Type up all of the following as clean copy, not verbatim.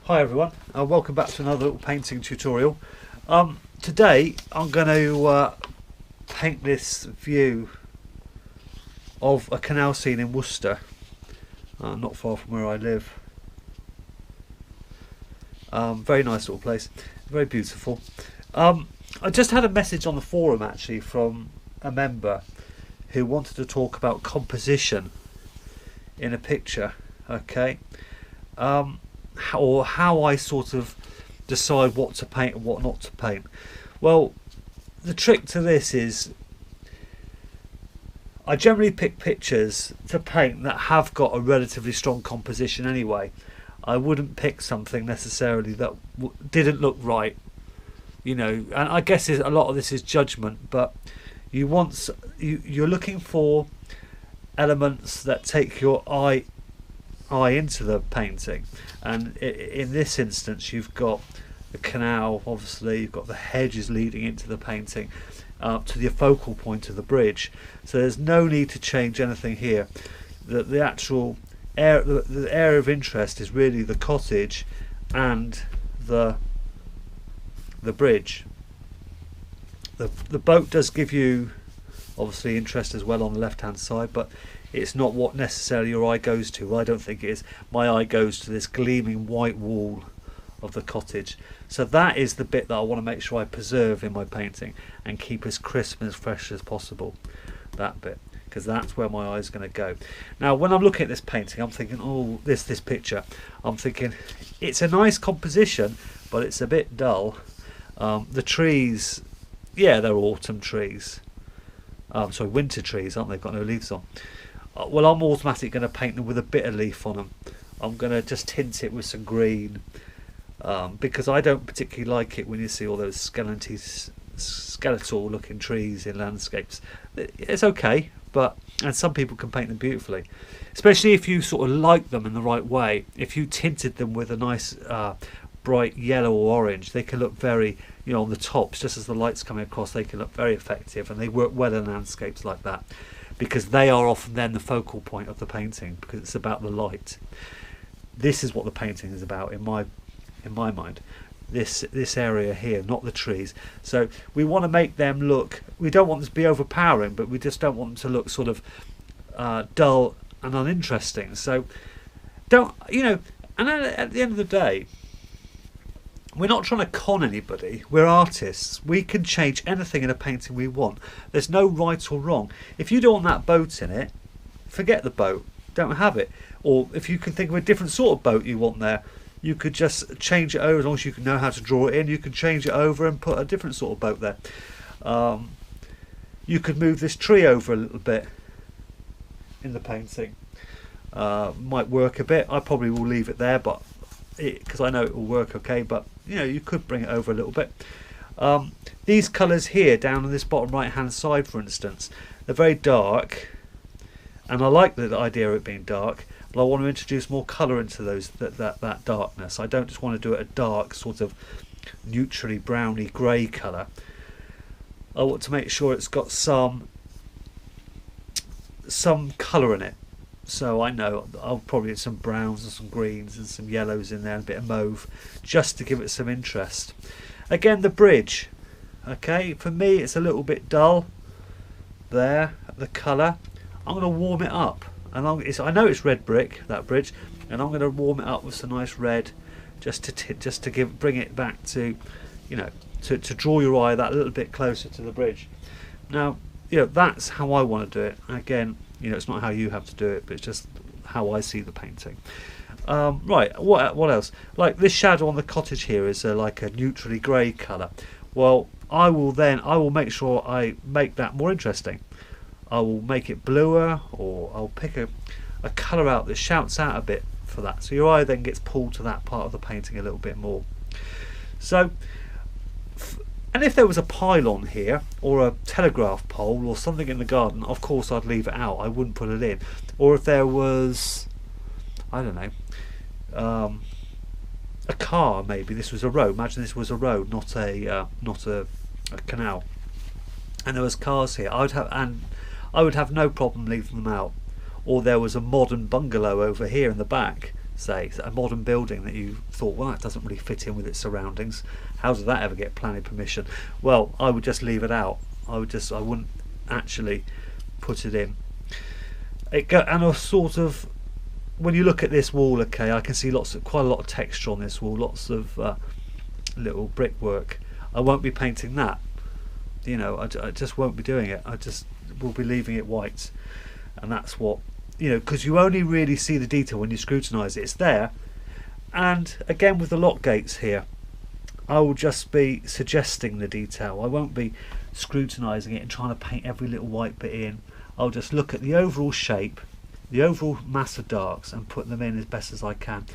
Hi everyone, welcome back to another little painting tutorial. Today I'm going to paint this view of a canal scene in Worcester, not far from where I live. Very nice little place, very beautiful. I just had a message on the forum actually from a member who wanted to talk about composition in a picture, okay? Or how I sort of decide what to paint and what not to paint. Well, the trick to this is I generally pick pictures to paint that have got a relatively strong composition anyway. I wouldn't pick something necessarily that didn't look right, you know, and I guess a lot of this is judgment, but you're looking for elements that take your eye into the painting, and in this instance you've got the canal, obviously you've got the hedges leading into the painting to the focal point of the bridge, so there's no need to change anything here. The actual the area of interest is really the cottage and the bridge. The boat does give you obviously interest as well on the left hand side, but it's not what necessarily your eye goes to. Well, I don't think it is. My eye goes to this gleaming white wall of the cottage. So that is the bit that I want to make sure I preserve in my painting and keep as crisp and as fresh as possible. That bit, because that's where my eye is going to go. Now when I'm looking at this painting, I'm thinking, oh, this picture, I'm thinking it's a nice composition, but it's a bit dull. The trees, yeah, they're autumn trees. Sorry, winter trees, aren't they? Got no leaves on. Well, I'm automatically going to paint them with a bit of leaf on them. I'm going to just tint it with some green, because I don't particularly like it when you see all those skeletal looking trees in landscapes. It's okay, and some people can paint them beautifully, especially if you sort of like them in the right way. If you tinted them with a nice bright yellow or orange, they can look very, you know, on the tops, just as the light's coming across, they can look very effective, and they work well in landscapes like that, because they are often then the focal point of the painting, because it's about the light. This is what the painting is about in my mind. This area here, not the trees. So we want to make them look, we don't want them to be overpowering, but we just don't want them to look sort of dull and uninteresting. So don't, you know, and at the end of the day, we're not trying to con anybody. We're artists. We can change anything in a painting we want. There's no right or wrong. If you don't want that boat in it, forget the boat. Don't have it. Or if you can think of a different sort of boat you want there, you could just change it over. As long as you can know how to draw it in, you can change it over and put a different sort of boat there. You could move this tree over a little bit in the painting. Might work a bit. I probably will leave it there, but because I know it will work okay, but you know, you could bring it over a little bit. These colours here down on this bottom right hand side, for instance, they're very dark, and I like the idea of it being dark, but I want to introduce more colour into those that darkness. I don't just want to do it a dark sort of neutrally browny grey colour. I want to make sure it's got some colour in it. So I know I'll probably get some browns and some greens and some yellows in there and a bit of mauve, just to give it some interest. Again, the bridge, okay, for me it's a little bit dull there, the colour. I'm going to warm it up, and I know it's red brick, that bridge, and I'm going to warm it up with some nice red, just to bring it back to, you know, to draw your eye that little bit closer to the bridge. Now, you know, that's how I want to do it. Again, you know, it's not how you have to do it, but it's just how I see the painting. Right, what else? Like this shadow on the cottage here is like a neutrally grey colour. Well, I will make sure I make that more interesting. I will make it bluer, or I'll pick a colour out that shouts out a bit for that. So your eye then gets pulled to that part of the painting a little bit more. So, and if there was a pylon here, or a telegraph pole, or something in the garden, of course I'd leave it out. I wouldn't put it in. Or if there was, I don't know, a car, maybe this was a road. Imagine this was a road, not a canal, and there was cars here. I would have no problem leaving them out. Or there was a modern bungalow over here in the back, say a modern building that you thought, well, that doesn't really fit in with its surroundings, how does that ever get planning permission? Well, I would just leave it out. I wouldn't actually put it in. And a sort of, when you look at this wall, okay, I can see quite a lot of texture on this wall, lots of little brickwork. I won't be painting that, you know. I just won't be doing it. I just will be leaving it white, and that's what, you know, because you only really see the detail when you scrutinise it. It's there. And again, with the lock gates here, I will just be suggesting the detail. I won't be scrutinising it and trying to paint every little white bit in. I'll just look at the overall shape, the overall mass of darks, and put them in as best as I can.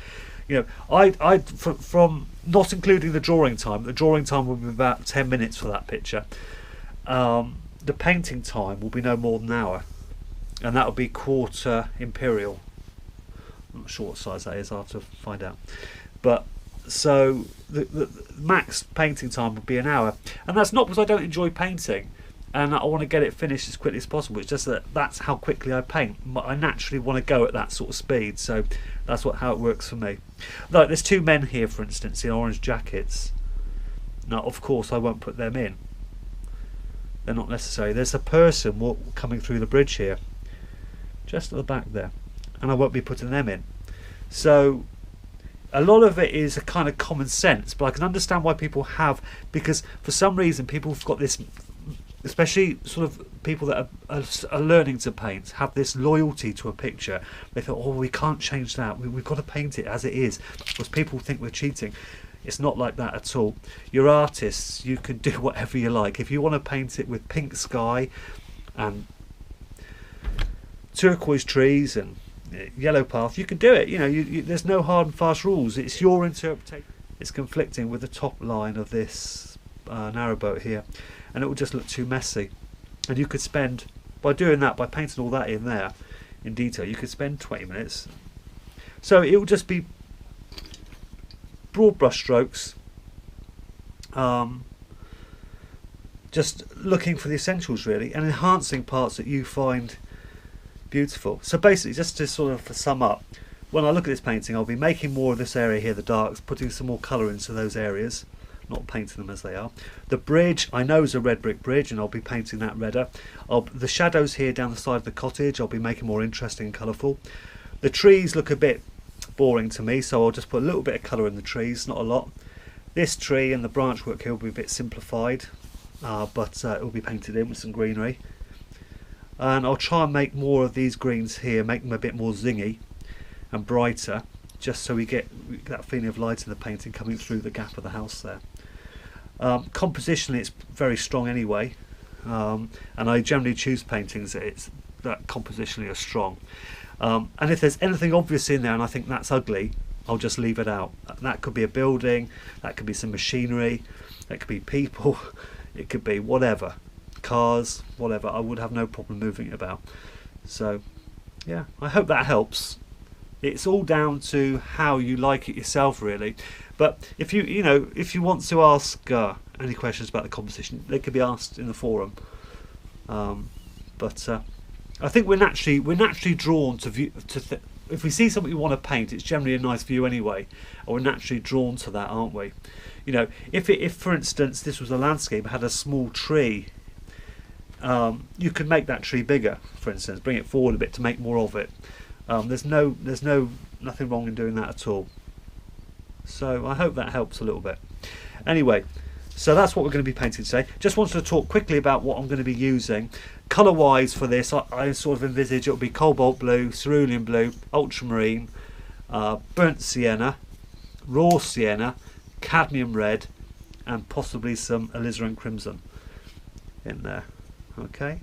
You know, from not including the drawing time will be about 10 minutes for that picture. The painting time will be no more than an hour, and that will be quarter imperial. I'm not sure what size that is, I'll have to find out. But so the max painting time would be an hour, and that's not because I don't enjoy painting and I want to get it finished as quickly as possible. It's just that that's how quickly I paint. I naturally want to go at that sort of speed, so that's how it works for me. Like, there's two men here, for instance, in orange jackets. Now, of course, I won't put them in. They're not necessary. There's a person coming through the bridge here, just at the back there, and I won't be putting them in. So a lot of it is a kind of common sense, but I can understand why people have, because for some reason people have got this, especially sort of people that are learning to paint, have this loyalty to a picture. They thought, oh, we can't change that, we've got to paint it as it is, because people think we're cheating. It's not like that at all. You're artists, you can do whatever you like. If you want to paint it with pink sky and turquoise trees and yellow path, you can do it. You know, there's no hard and fast rules. It's your interpretation. It's conflicting with the top line of this narrowboat here, and it will just look too messy. And you could spend, by doing that, by painting all that in there in detail, you could spend 20 minutes. So it will just be broad brush strokes, just looking for the essentials really, and enhancing parts that you find beautiful. So basically, just to sort of sum up, when I look at this painting, I'll be making more of this area here, the darks, putting some more colour into those areas, not painting them as they are. The bridge, I know, is a red brick bridge, and I'll be painting that redder. The shadows here down the side of the cottage, I'll be making more interesting and colourful. The trees look a bit boring to me, so I'll just put a little bit of colour in the trees, not a lot. This tree and the branch work here will be a bit simplified, but it will be painted in with some greenery. And I'll try and make more of these greens here, make them a bit more zingy and brighter, just so we get that feeling of light in the painting coming through the gap of the house there. Compositionally, it's very strong anyway, and I generally choose paintings that compositionally are strong. And if there's anything obvious in there and I think that's ugly, I'll just leave it out. That could be a building, that could be some machinery, that could be people, it could be whatever, cars, whatever. I would have no problem moving it about. So yeah, I hope that helps. It's all down to how you like it yourself really. But if you want to ask any questions about the composition, they could be asked in the forum. I think we're naturally drawn to view, if we see something we want to paint, it's generally a nice view anyway, and we're naturally drawn to that, aren't we? You know, if for instance this was a landscape, had a small tree, you could make that tree bigger, for instance, bring it forward a bit to make more of it. There's nothing wrong in doing that at all. So I hope that helps a little bit. Anyway, so that's what we're going to be painting today. Just wanted to talk quickly about what I'm going to be using. Colour wise for this, I sort of envisage it will be cobalt blue, cerulean blue, ultramarine, burnt sienna, raw sienna, cadmium red, and possibly some alizarin crimson in there. Okay,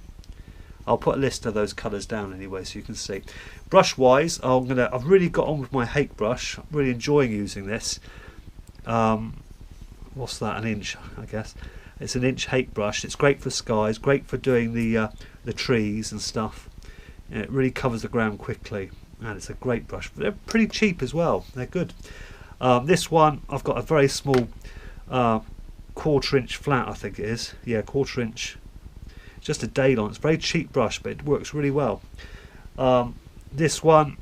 I'll put a list of those colours down anyway so you can see. Brush wise, I've really got on with my Hake brush. I'm really enjoying using this. What's that, an inch I guess. It's an inch Hake brush. It's great for skies, great for doing the trees and stuff. It really covers the ground quickly, and it's a great brush. They're pretty cheap as well, they're good. This one, I've got a very small 1/4 inch flat, I think it is. Yeah, 1/4 inch. It's just a Daylon. It's a very cheap brush, but it works really well. This one,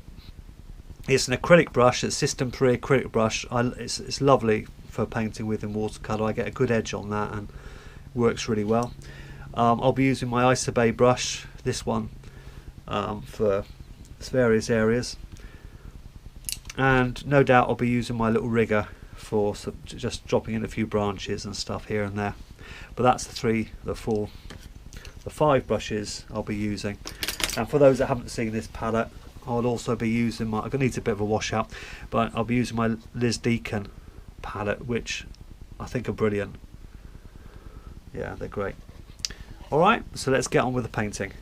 It's an acrylic brush, it's System 3 acrylic brush. It's lovely for painting with in watercolour. I get a good edge on that and works really well. I'll be using my Isobay brush, this one, for various areas, and no doubt I'll be using my little rigger for just dropping in a few branches and stuff here and there. But that's the 5 brushes I'll be using. And for those that haven't seen this palette, I'll also be using my, it needs a bit of a wash out, but I'll be using my Liz Deacon palette, which I think are brilliant. Yeah, they're great. Alright, so let's get on with the painting.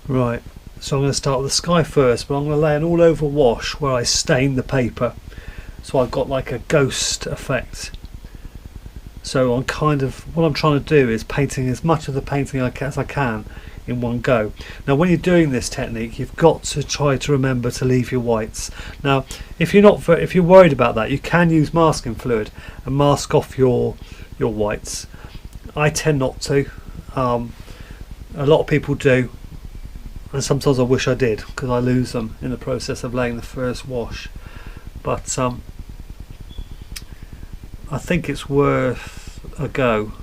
Right, so I'm going to start with the sky first, but I'm going to lay an all over wash where I stain the paper, so I've got like a ghost effect. So I'm what I'm trying to do is painting as much of the painting as I can in one go. Now when you're doing this technique, you've got to try to remember to leave your whites. Now if you're worried about that, you can use masking fluid and mask off your whites. I tend not to. A lot of people do, and sometimes I wish I did, because I lose them in the process of laying the first wash. But I think it's worth a go,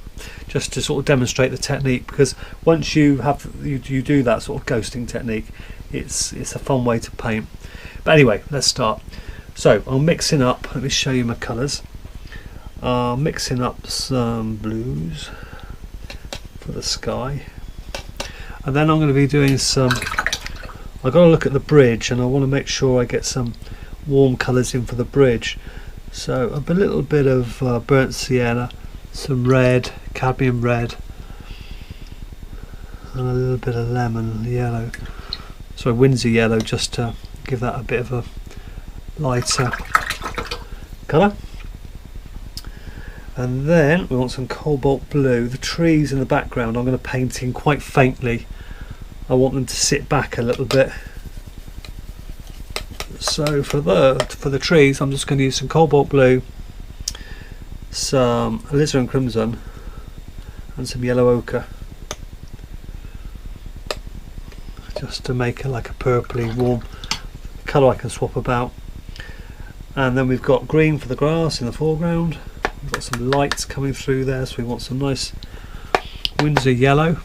just to sort of demonstrate the technique, because once you do that sort of ghosting technique, it's a fun way to paint. But anyway, let's start. So I'm mixing up, let me show you my colours. Mixing up some blues for the sky, and then I'm going to be doing some, I've got to look at the bridge and I want to make sure I get some warm colours in for the bridge. So a little bit of burnt sienna, some red, cadmium red, and a little bit of lemon yellow, so Windsor yellow, just to give that a bit of a lighter colour. And then we want some cobalt blue. The trees in the background I'm going to paint in quite faintly. I want them to sit back a little bit. So for the trees, I'm just going to use some cobalt blue, some alizarin crimson, and some yellow ochre, just to make it like a purpley warm colour I can swap about. And then we've got green for the grass in the foreground. We've got some lights coming through there, so we want some nice Windsor yellow.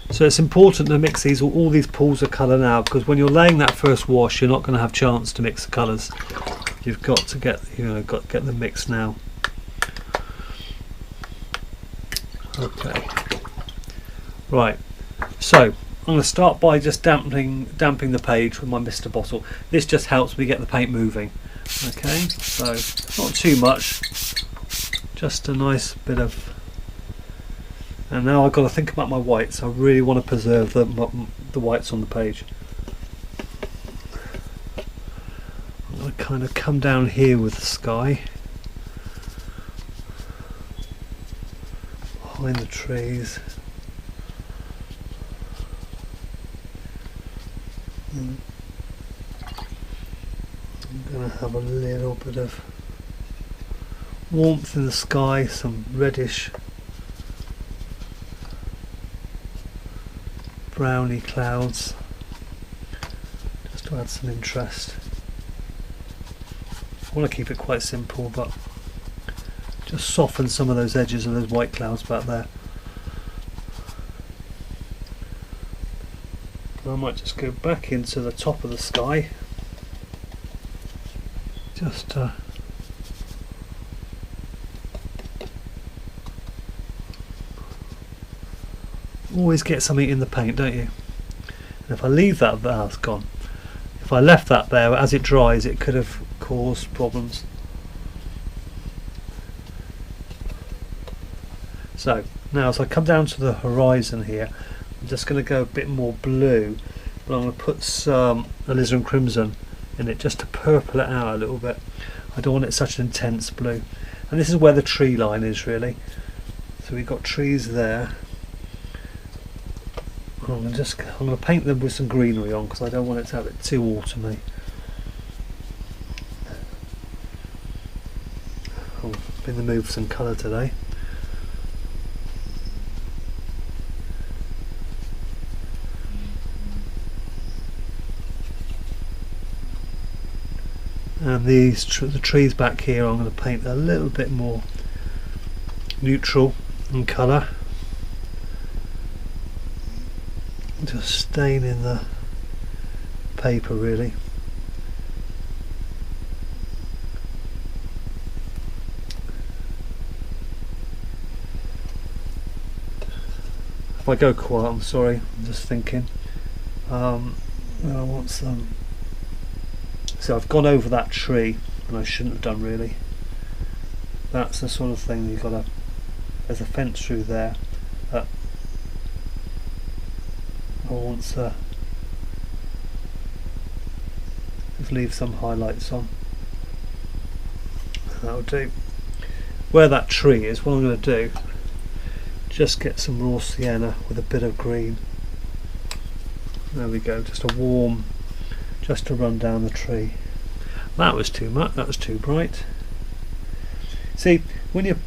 So it's important to mix all these pools of colour now, because when you're laying that first wash, you're not going to have a chance to mix the colours. You've got to get the mix now. Okay. Right. So I'm going to start by just damping the page with my mister bottle. This just helps me get the paint moving. Okay. So not too much. Just a nice bit of. And now I've got to think about my whites. I really want to preserve the whites on the page. I'm going to kind of come down here with the sky, behind the trees. I'm going to have a little bit of warmth in the sky, some reddish browny clouds, just to add some interest. I want to keep it quite simple, but just soften some of those edges of those white clouds back there. And I might just go back into the top of the sky, just always get something in the paint, don't you? And if I leave that there, it's gone. If I left that there, as it dries, it could have caused problems. So now as I come down to the horizon here, I'm just going to go a bit more blue, but I'm going to put some alizarin crimson in it just to purple it out a little bit. I don't want it such an intense blue. And this is where the tree line is really. So we've got trees there. I'm going to paint them with some greenery on, because I don't want it to have it too autumny. I'm in the mood for some colour today. And the trees back here I'm going to paint a little bit more neutral in colour, just staining the paper really. If I go quiet, I'm sorry, I'm just thinking. I want some. So I've gone over that tree, and I shouldn't have done really. That's the sort of thing you've got to. There's a fence through there. I want to just leave some highlights on. That'll do. Where that tree is, what I'm going to do, just get some raw sienna with a bit of green. There we go, just a warm, just to run down the tree. That was too much, that was too bright. See, when you're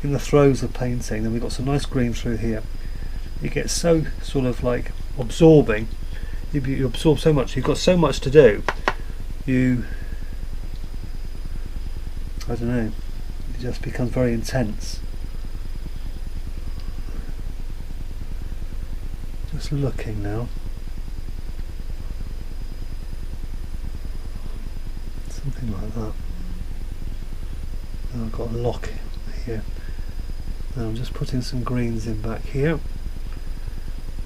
in the throes of painting, then we've got some nice green through here. It gets so sort of like absorbing, you absorb so much, you've got so much to do, I don't know, it just becomes very intense. Just looking now. Something like that. Now I've got a lock here. Now I'm just putting some greens in back here.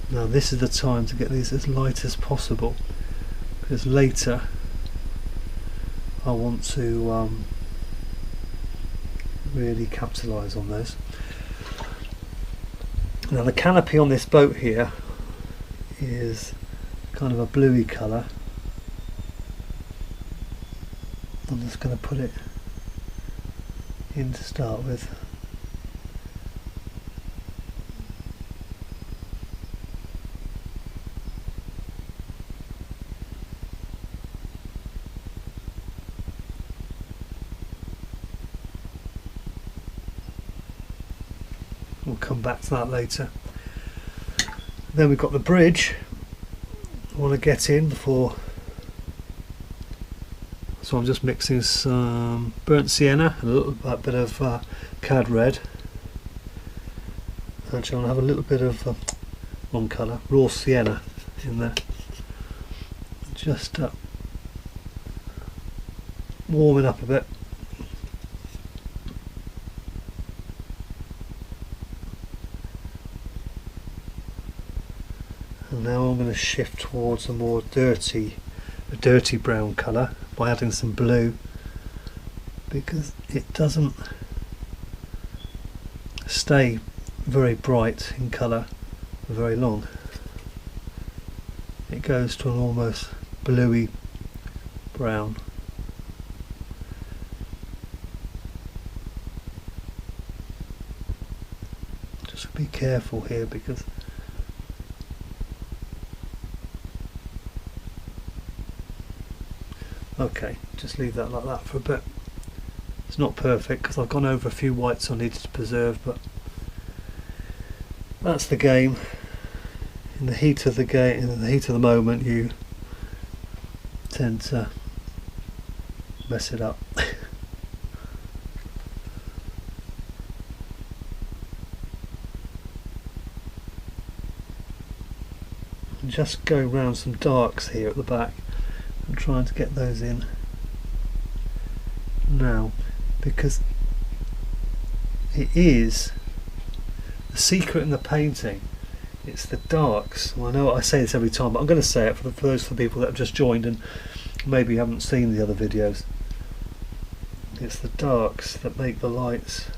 Now this is the time to get these as light as possible, because later I want to really capitalise on those. Now the canopy on this boat here is kind of a bluey colour. I'm just going to put it in to start with. We'll come back to that later. Then we've got the bridge I want to get in before, so I'm just mixing some burnt sienna, a little bit of cad red. Actually I want to have a little bit of wrong colour, raw sienna in there, just warming up a bit. And now I'm going to shift towards a more dirty brown colour by adding some blue, because it doesn't stay very bright in colour for very long. It goes to an almost bluey brown. Just be careful here, because okay, just leave that like that for a bit. It's not perfect because I've gone over a few whites I needed to preserve, but that's the game. In the heat of the game, in the heat of the moment, you tend to mess it up. Just go around some darks here at the back. I'm trying to get those in now, because it is the secret in the painting. It's the darks. Well, I know I say this every time, but I'm going to say it for those people that have just joined and maybe haven't seen the other videos. It's the darks that make the lights.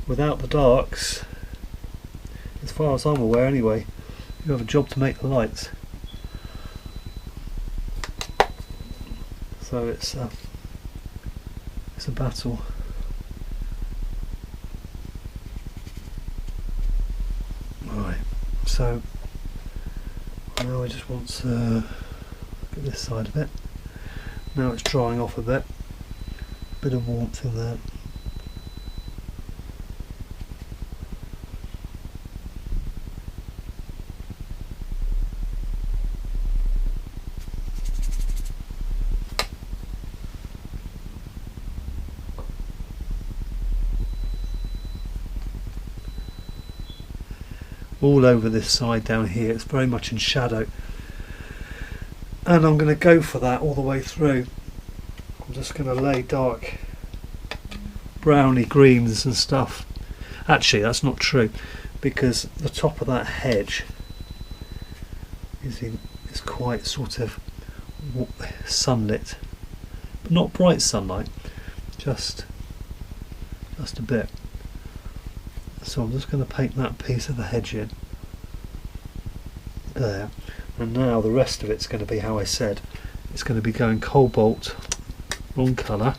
Without the darks, as far as I'm aware anyway, you have a job to make the lights. So it's a battle. Right, so now I just want to look at this side of it. Now it's drying off a bit of warmth in there. all over this side down here. It's very much in shadow, and I'm going to go for that all the way through. I'm just going to lay dark browny greens and stuff. Actually, that's not true, because the top of that hedge is quite sort of sunlit, but not bright sunlight, just a bit. So I'm just going to paint that piece of the hedge in there, and now the rest of it's going to be how I said. It's going to be going cobalt, wrong colour,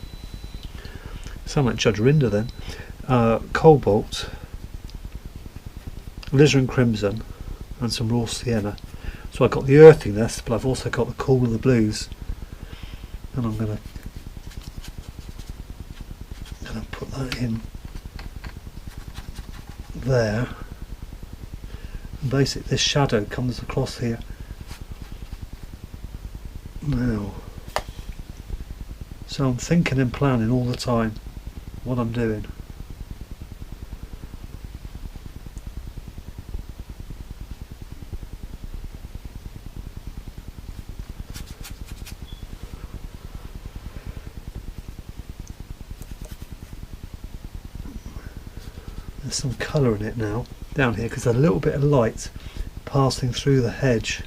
sound like Judge Rinder then, cobalt, alizarin crimson and some raw sienna. So I've got the earthiness, but I've also got the cool of the blues, and I'm going to put that in there. And basically this shadow comes across here now. So I'm thinking and planning all the time what I'm doing. There's some colour in it now down here because there's a little bit of light passing through the hedge,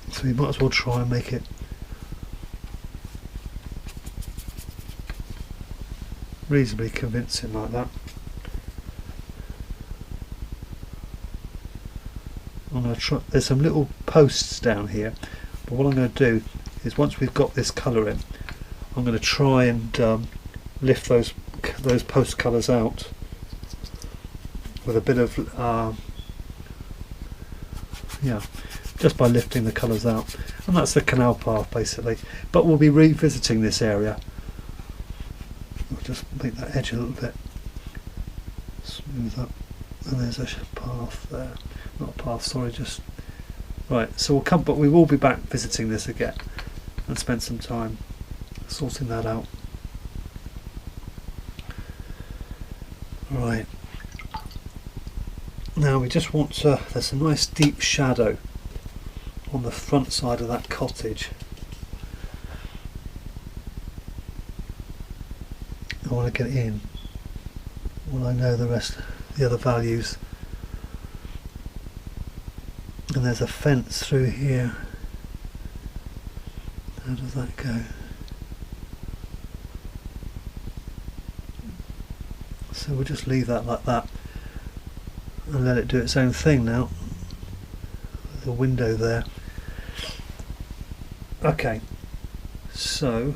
so we might as well try and make it reasonably convincing like that. I'm going to try. There's some little posts down here, but what I'm going to do is, once we've got this colour in, I'm going to try and lift those post colours out with a bit of just by lifting the colours out, and that's the canal path basically. But we'll be revisiting this area. I'll just make that edge a little bit smooth up, and there's a path there, not a path, sorry, just right. So we'll come, but we will be back visiting this again and spend some time sorting that out. Right, now we just want to, there's a nice deep shadow on the front side of that cottage. I want to get in when I know the other values. And there's a fence through here. How does that go? So we'll just leave that like that and let it do its own thing now. There's a window there. Okay, so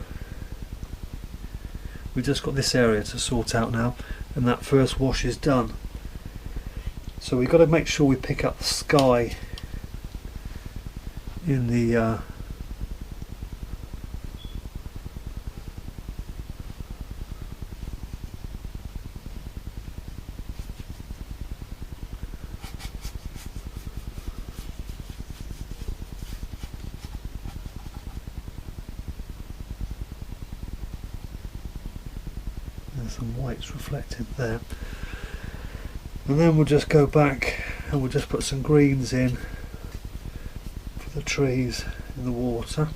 we've just got this area to sort out now, and that first wash is done. So we've got to make sure we pick up the sky in the there's some whites reflected there, and then we'll just go back and we'll just put some greens in for the trees in the water.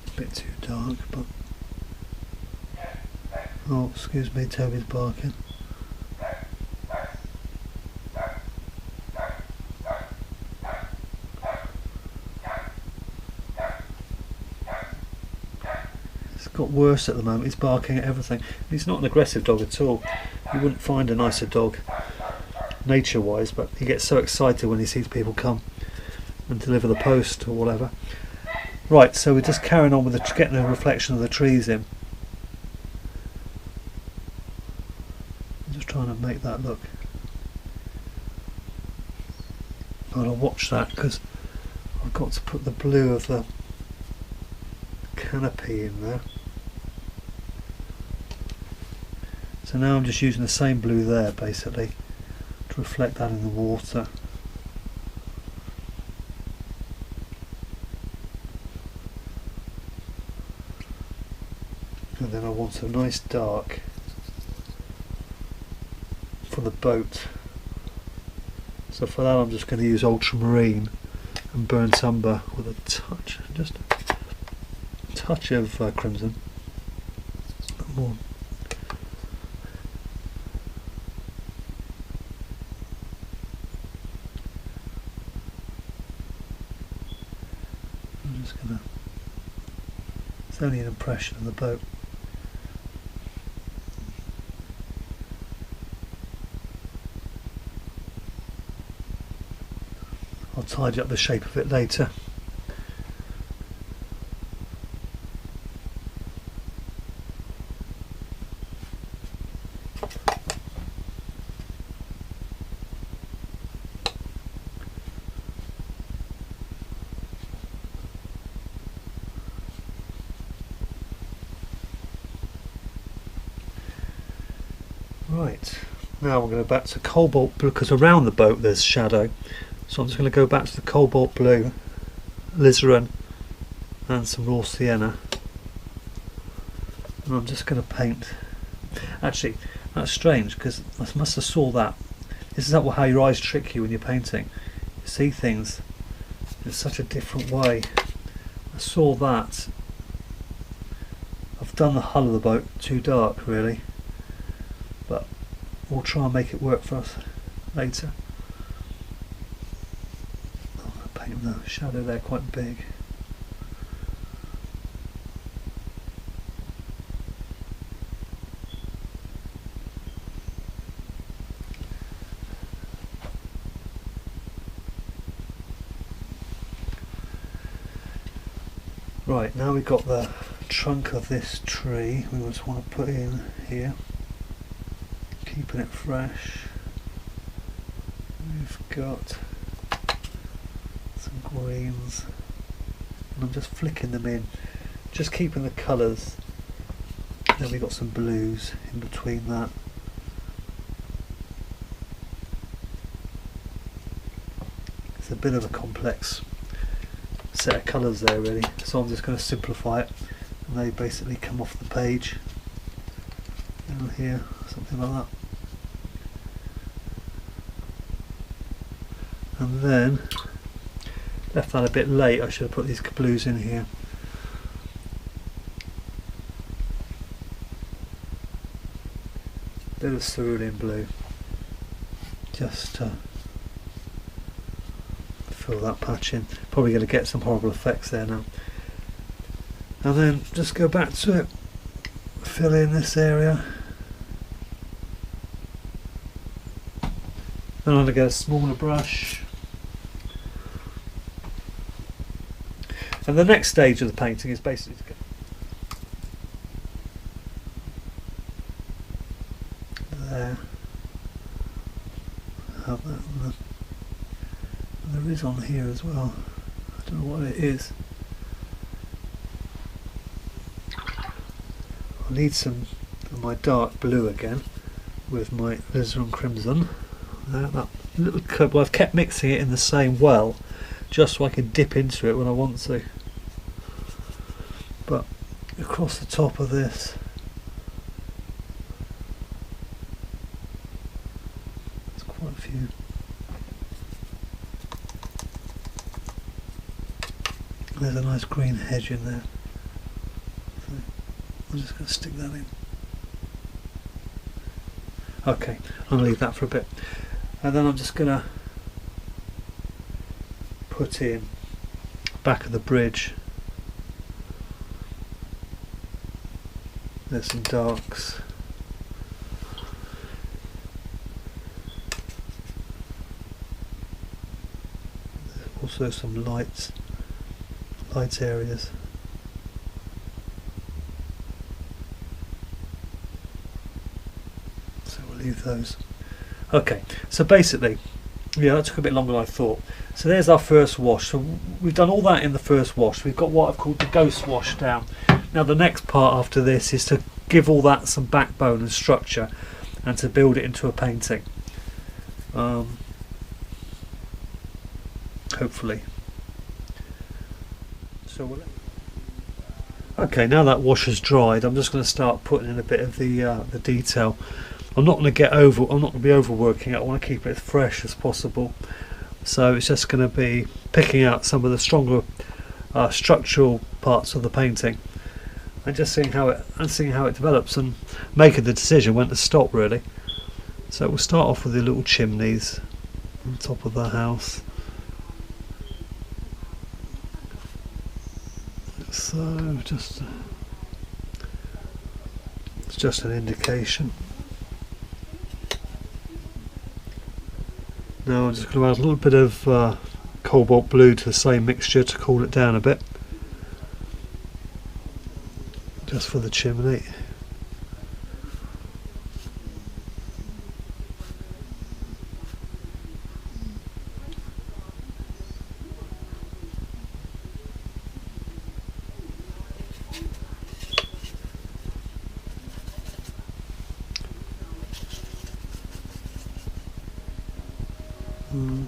A bit too dark, but oh, excuse me, Toby's barking. Got worse at the moment. He's barking at everything. He's not an aggressive dog at all. You wouldn't find a nicer dog nature wise, but he gets so excited when he sees people come and deliver the post or whatever. Right, so we're just carrying on with getting a reflection of the trees in. I'm just trying to make that look. I've got to watch that because I've got to put the blue of the canopy in there. So now I'm just using the same blue there basically to reflect that in the water. want a nice dark for the boat. So for that I'm just going to use ultramarine and burnt umber with a touch, just a touch of crimson. More. I'm just going to, it's only an impression of the boat. I'll tidy up the shape of it later. Right, now we're going to go back to cobalt blue, because around the boat there's shadow. So I'm just going to go back to the cobalt blue, alizarin and some raw sienna, and I'm just going to paint. Actually, that's strange because I must have saw that. This is how your eyes trick you when you're painting. You see things in such a different way. I saw that. I've done the hull of the boat too dark really, but we'll try and make it work for us later. The shadow there quite big. Right, now we've got the trunk of this tree we just want to put in here, keeping it fresh. We've got greens, and I'm just flicking them in, just keeping the colours. Then we've got some blues in between that. It's a bit of a complex set of colours there really, so I'm just going to simplify it, and they basically come off the page down here, something like that. And then left that a bit late, I should have put these blues in here. Bit of cerulean blue, just to fill that patch in. Probably going to get some horrible effects there now. And then just go back to it, fill in this area. Then I'm going to get a smaller brush. And the next stage of the painting is basically to go there. Have that on the, there is on here as well. I don't know what it is. I need some of my dark blue again with my alizarin crimson. That little cup. Well, I've kept mixing it in the same well, just so I can dip into it when I want to. But across the top of this, there's quite a few. There's a nice green hedge in there, so I'm just going to stick that in. Okay, I'm going to leave that for a bit, and then I'm just going to put in back of the bridge. There's some darks. There's also some light areas. So we'll leave those. Okay, so basically, yeah, that took a bit longer than I thought. So there's our first wash. So we've done all that in the first wash. We've got what I've called the ghost wash down. Now the next part after this is to give all that some backbone and structure, and to build it into a painting. Hopefully. So Okay, now that wash has dried, I'm just going to start putting in a bit of the detail. I'm not going to be overworking it. I want to keep it as fresh as possible. So it's just going to be picking out some of the stronger structural parts of the painting, and just seeing how it develops, and making the decision when to stop, really. So we'll start off with the little chimneys on top of the house. So it's just an indication. Now I'm just going to add a little bit of cobalt blue to the same mixture to cool it down a bit, just for the chimney. And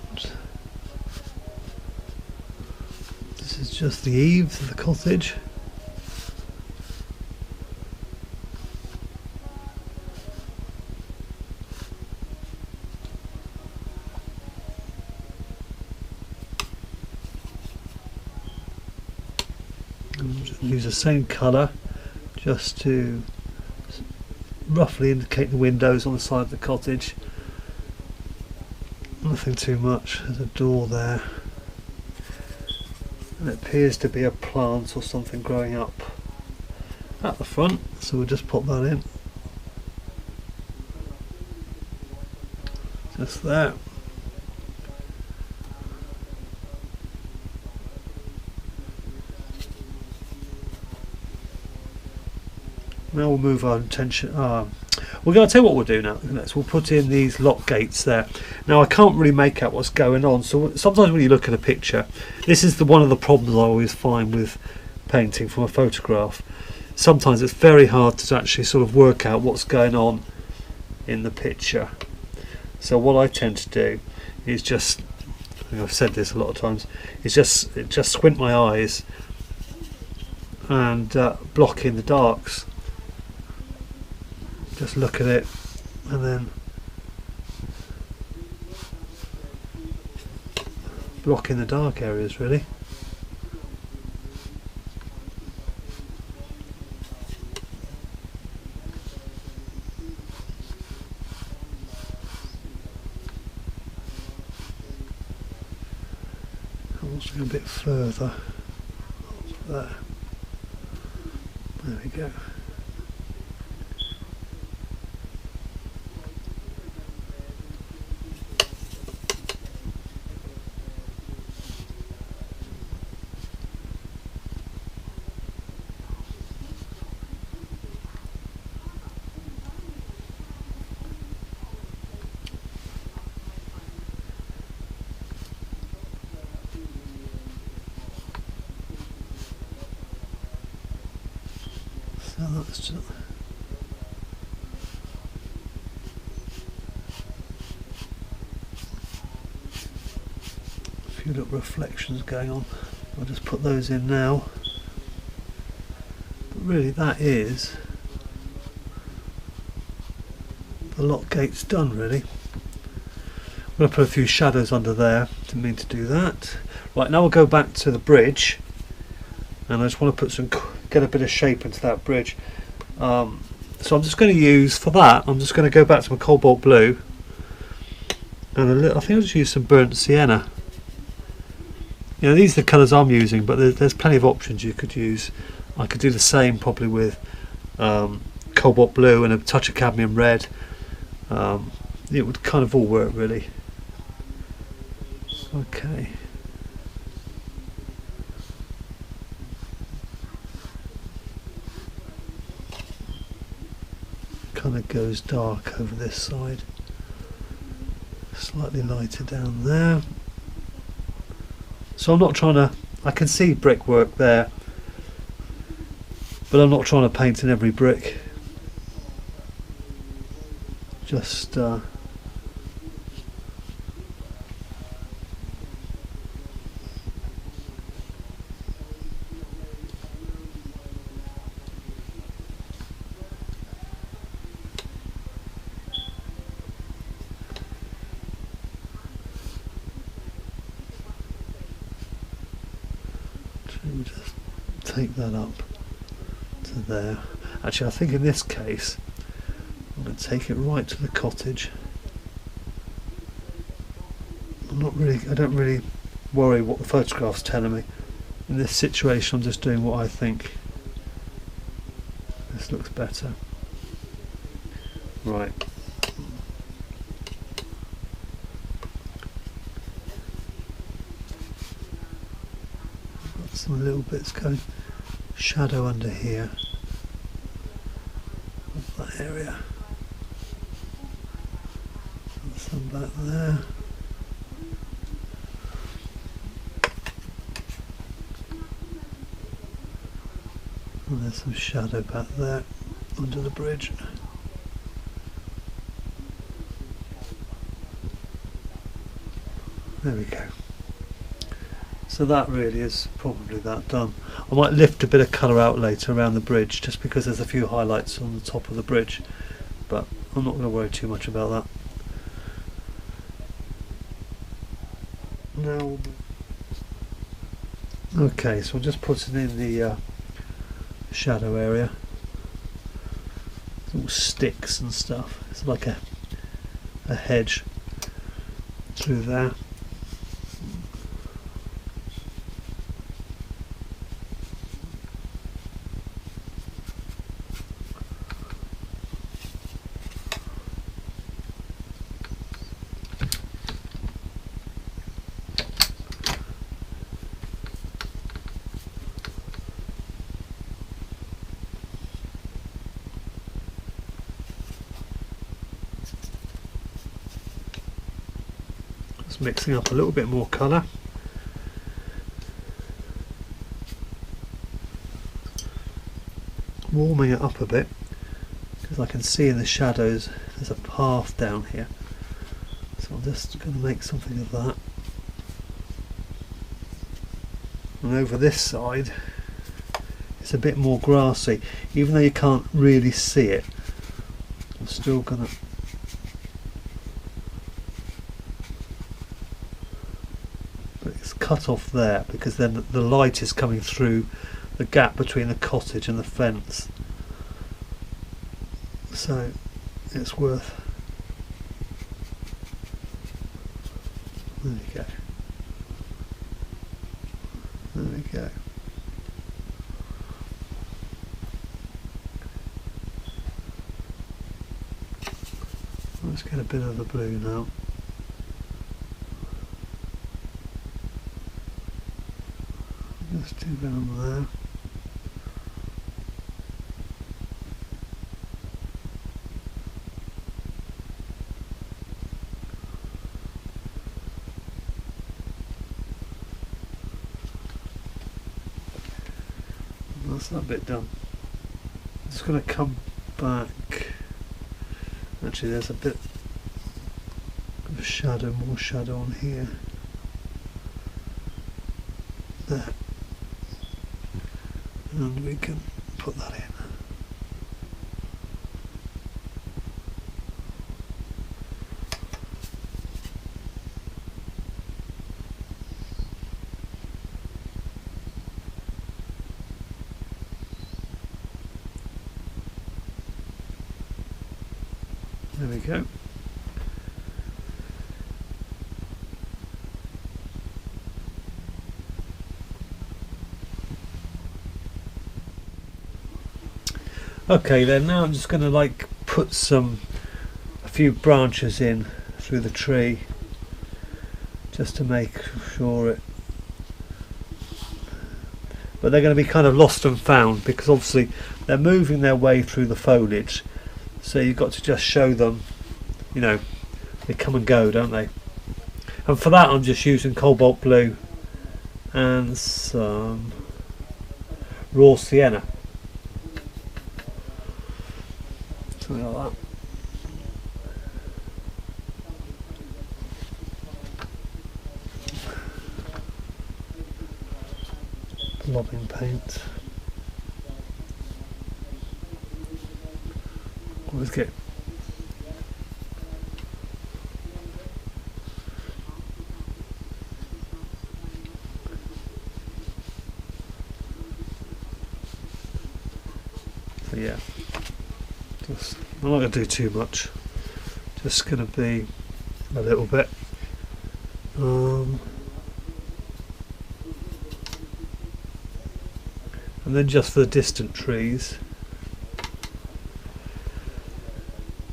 this is just the eaves of the cottage. Use the same colour just to roughly indicate the windows on the side of the cottage. Nothing too much. There's a door there, and it appears to be a plant or something growing up at the front, so we'll just pop that in just there. Now we'll move our attention. We're going to tell you what we'll do now. We'll put in these lock gates there. Now I can't really make out what's going on, so sometimes when you look at a picture, this is one of the problems I always find with painting from a photograph. Sometimes it's very hard to actually sort of work out what's going on in the picture. So what I tend to do is just, I think I've said this a lot of times, is just squint my eyes and block in the darks. Just look at it and then block in the dark areas, really. I'm also going a bit further. There. There we go. So that's just a few little reflections going on. I'll just put those in now. But really that is the lock gates done, really. I'm going to put a few shadows under there. Didn't mean to do that. Right, now we'll go back to the bridge, and I just want to get a bit of shape into that bridge. So I'm just going to use, for that, I'm just going to go back to my cobalt blue, and I think I'll just use some burnt sienna. You know, these are the colours I'm using, but there's plenty of options you could use. I could do the same probably with cobalt blue and a touch of cadmium red. It would kind of all work, really. Okay. Kind of goes dark over this side, slightly lighter down there. So I'm not trying to, I can see brickwork there, but I'm not trying to paint in every brick. Just we'll just take that up to there. Actually, I think in this case I'm going to take it right to the cottage. I don't really worry what the photograph's telling me. In this situation I'm just doing what I think. This looks better. Right. Got some little bits going. Shadow under here. That area. And some back there. And there's some shadow back there under the bridge. There we go. So that really is probably that done. I might lift a bit of colour out later around the bridge just because there's a few highlights on the top of the bridge, but I'm not going to worry too much about that. Now, okay, so I'm just putting in the shadow area. It's all sticks and stuff. It's like a hedge through there. Mixing up a little bit more colour. Warming it up a bit because I can see in the shadows there's a path down here. So I'm just going to make something of that. And over this side it's a bit more grassy. Even though you can't really see it, I'm still going to cut off there because then the light is coming through the gap between the cottage and the fence, so it's worth. There we go. There we go. Let's get a bit of the blue now. Just do down there. That's that bit done. I'm just going to come back. Actually, there's a bit of shadow, more shadow on here. There. And we can put that in. There we go. Okay then, now I'm just going to put a few branches in through the tree just to make sure it, but they're going to be kind of lost and found because obviously they're moving their way through the foliage, so you've got to just show them, you know, they come and go, don't they? And for that I'm just using cobalt blue and some raw sienna. Something like that. Blobbing paint. Always get But yeah, just, I'm not going to do too much, just going to be a little bit. And then just for the distant trees,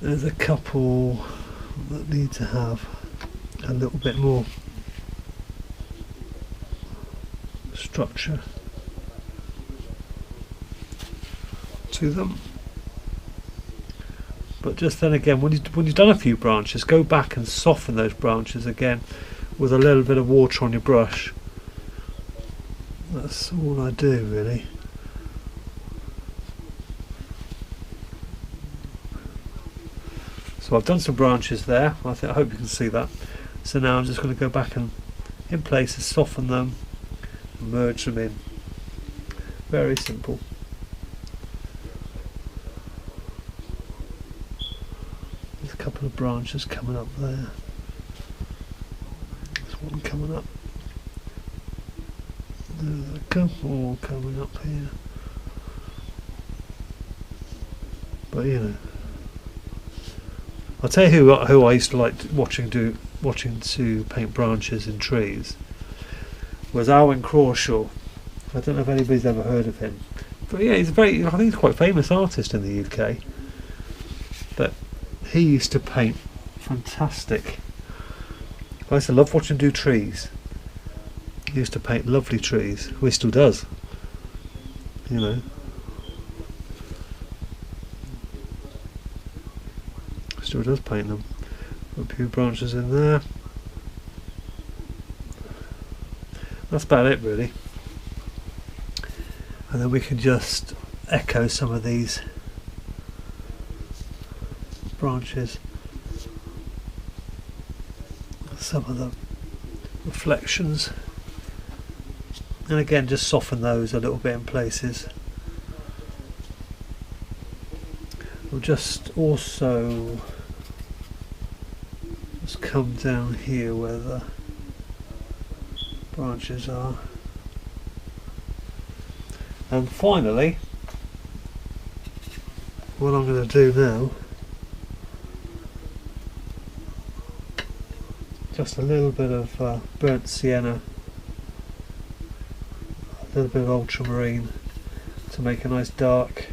there's a couple that need to have a little bit more structure to them. But just then again, when you've done a few branches, go back and soften those branches again with a little bit of water on your brush. That's all I do really. So I've done some branches there. I hope you can see that. So now I'm just going to go back and in places soften them and merge them in. Very simple. There's a couple of branches coming up there. There's one coming up. There's a couple coming up here. But you know, I'll tell you who I used to like watching to paint branches in trees was Alan Crawshaw. I don't know if anybody's ever heard of him, but yeah, I think he's quite a famous artist in the UK. But he used to paint fantastic. I used to love watching him do trees. He used to paint lovely trees. Well, he still does. You know. Still does paint them. Put a few branches in there. That's about it really. And then we can just echo some of these branches, some of the reflections, and again just soften those a little bit in places. We'll just also just come down here where the branches are. And finally, what I'm going to do now, just a little bit of burnt sienna, a little bit of ultramarine to make a nice dark.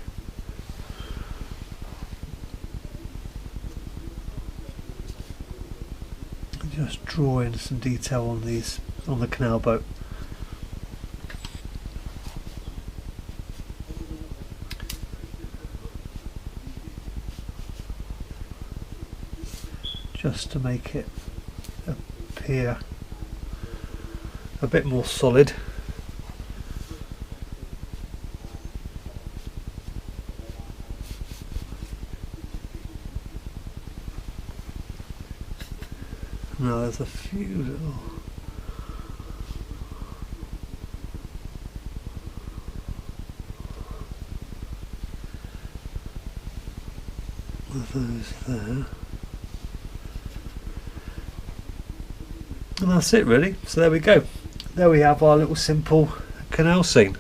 Just draw in some detail on these, on the canal boat. Just to make it appear a bit more solid. Now there's a few little of those there. And that's it really. So there we go. There we have our little simple canal scene.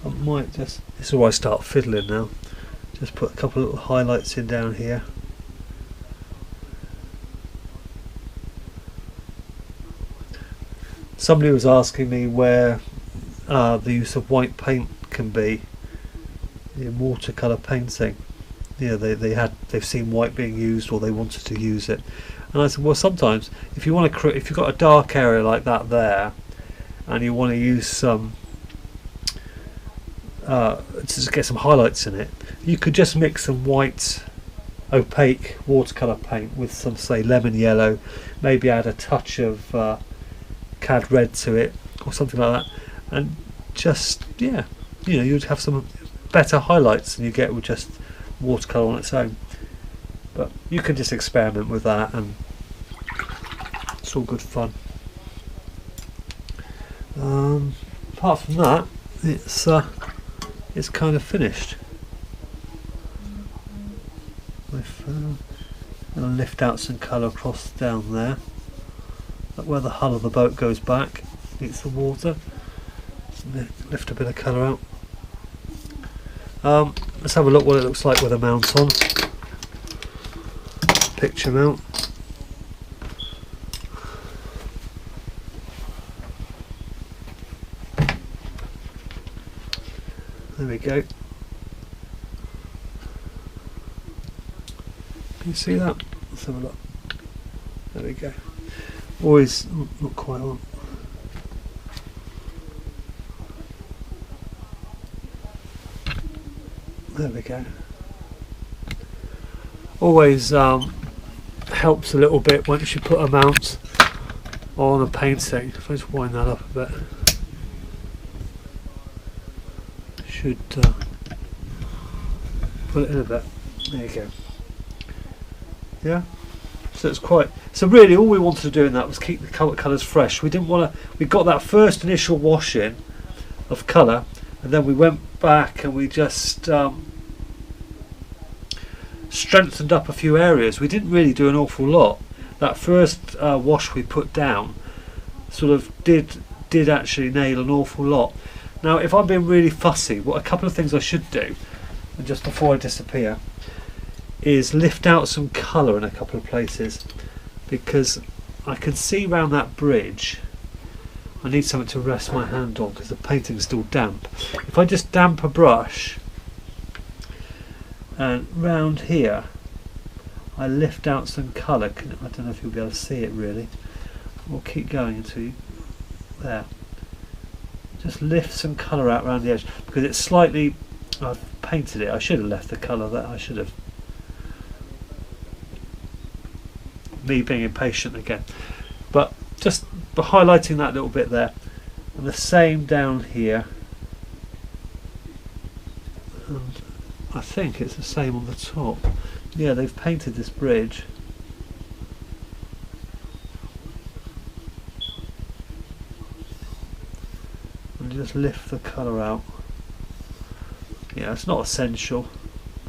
I might just, this is where I start fiddling now. Just put a couple of little highlights in down here. Somebody was asking me where the use of white paint can be in watercolour painting. Yeah, they've seen white being used, or they wanted to use it. And I said, well, sometimes if you want to, if you've got a dark area like that there, and you want to use some to get some highlights in it, you could just mix some white opaque watercolour paint with some, say, lemon yellow, maybe add a touch of cad red to it or something like that, and just, yeah, you know, you'd have some better highlights than you get with just watercolour on its own. But you can just experiment with that, and it's all good fun. Apart from that, it's kind of finished. I'm going to lift out some colour across down there, where the hull of the boat goes back, meets the water. Lift a bit of colour out. let's have a look what it looks like with a mount on. Picture mount. There we go. Can you see that? Let's have a look. There we go. Always not quite on. There we go. Always helps a little bit once you put a mount on a painting. If I just wind that up a bit, should put it in a bit. There you go. Yeah. So it's quite. So really, all we wanted to do in that was keep the colours fresh. We didn't want to. We got that first initial wash in of colour, and then we went back and we just strengthened up a few areas. We didn't really do an awful lot. That first wash we put down sort of did actually nail an awful lot. Now, if I'm being really fussy, what a couple of things I should do, and just before I disappear, is lift out some colour in a couple of places, because I can see round that bridge. I need something to rest my hand on because the painting's still damp. If I just damp a brush and round here I lift out some colour, I don't know if you'll be able to see it really. We'll keep going until there. Just lift some colour out around the edge because it's slightly, I've painted it, I should have left the colour there, I should have. Me being impatient again. But just by highlighting that little bit there, and the same down here, and I think it's the same on the top. Yeah, they've painted this bridge. And just lift the colour out. Yeah, it's not essential,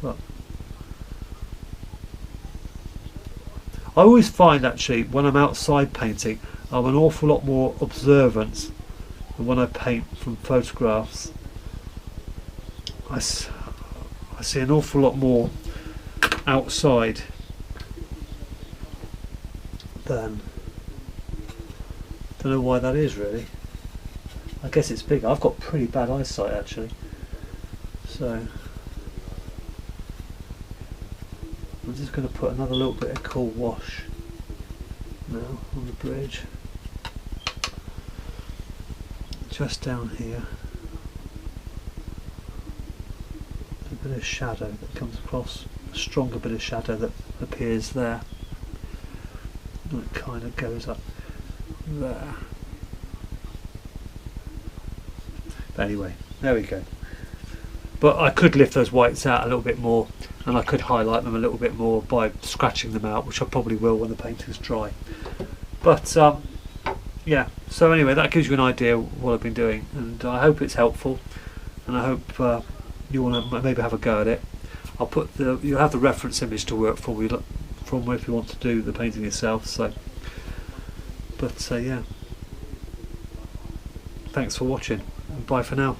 but I always find actually when I'm outside painting I'm an awful lot more observant than when I paint from photographs. I see an awful lot more outside than, don't know why that is really. I guess it's big. I've got pretty bad eyesight actually, so I'm just going to put another little bit of cool wash now on the bridge, just down here. A bit of shadow that comes across, a stronger bit of shadow that appears there, and it kind of goes up there. But anyway, there we go. But I could lift those whites out a little bit more, and I could highlight them a little bit more by scratching them out, which I probably will when the painting's dry. But yeah, so anyway, that gives you an idea of what I've been doing, and I hope it's helpful, and I hope you want to maybe have a go at it. I'll put you'll have the reference image to work from if you want to do the painting yourself. So, but yeah, thanks for watching, and bye for now.